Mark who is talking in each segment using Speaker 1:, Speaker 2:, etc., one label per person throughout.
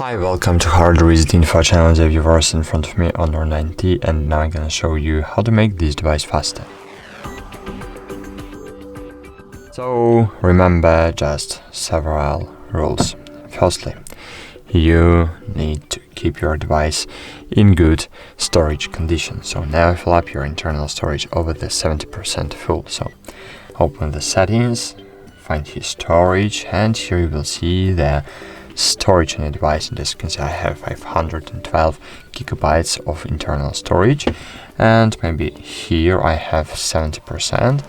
Speaker 1: Hi, welcome to HardReset.Info channel. The viewers in front of me Honor 90, and now I'm gonna show you how to make this device faster. So remember just several rules. Firstly, you need to keep your device in good storage condition. So never fill up your internal storage over the 70% full. So open the settings, find here storage, and here you will see the storage on the device. And as you can see, I have 512 gigabytes of internal storage, and maybe here I have 70%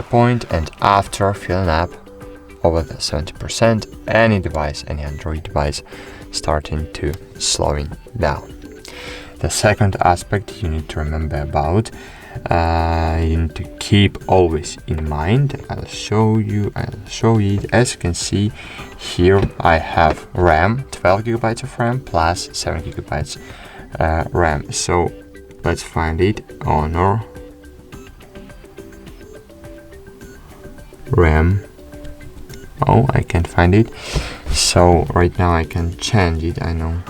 Speaker 1: point, and after filling up over the 70%, any device, any Android device starting to slowing down. The second aspect you need to remember about, you need to keep always in mind. I'll show it. As you can see here, I have RAM, 12 gigabytes of RAM plus 7 gigabytes RAM. So let's find it. Honor RAM. Oh, I can't find it. So right now I can change it. I know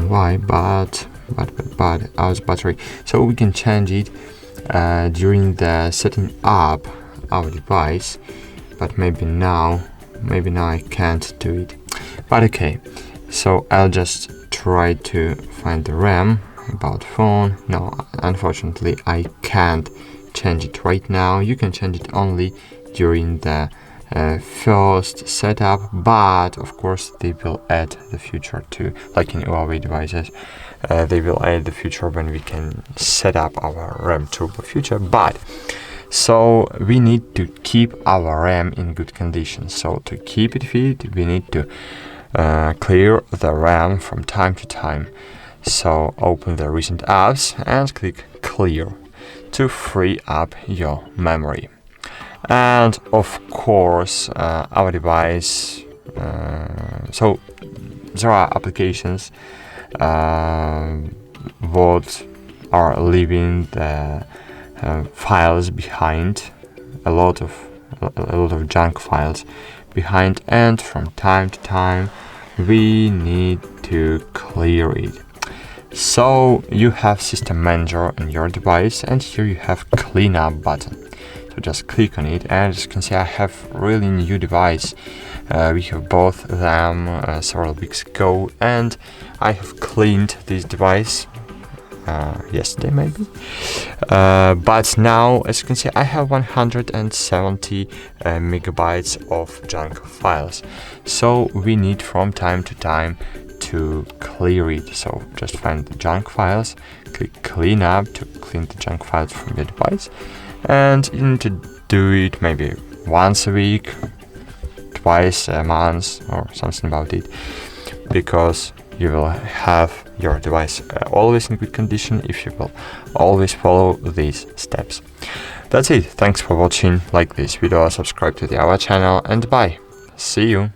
Speaker 1: why, but our battery. So we can change it during the setting up our device, but maybe now I can't do it. But okay, so I'll just try to find the RAM. About phone. No, unfortunately I can't change it right now. You can change it only during the first setup, but of course they will add the feature too, like in Huawei devices. They will add the feature when we can set up our RAM turbo feature. But so we need to keep our RAM in good condition. So to keep it fit, we need to clear the RAM from time to time. So open the recent apps and click clear to free up your memory. And of course our device, so there are applications what are leaving the files behind, a lot of junk files behind, and from time to time we need to clear it. So you have System Manager on your device, and here you have Cleanup button. So just click on it, and as you can see, I have really new device. We have both of them several weeks ago, and I have cleaned this device yesterday maybe. But now, as you can see, I have 170 megabytes of junk files. So we need from time to time to clear it. So just find the junk files, click clean up to clean the junk files from your device, and you need to do it maybe once a week, twice a month, or something about it, because you will have your device always in good condition if you will always follow these steps. That's it. Thanks for watching. Like this video, subscribe to our channel, and bye. See you.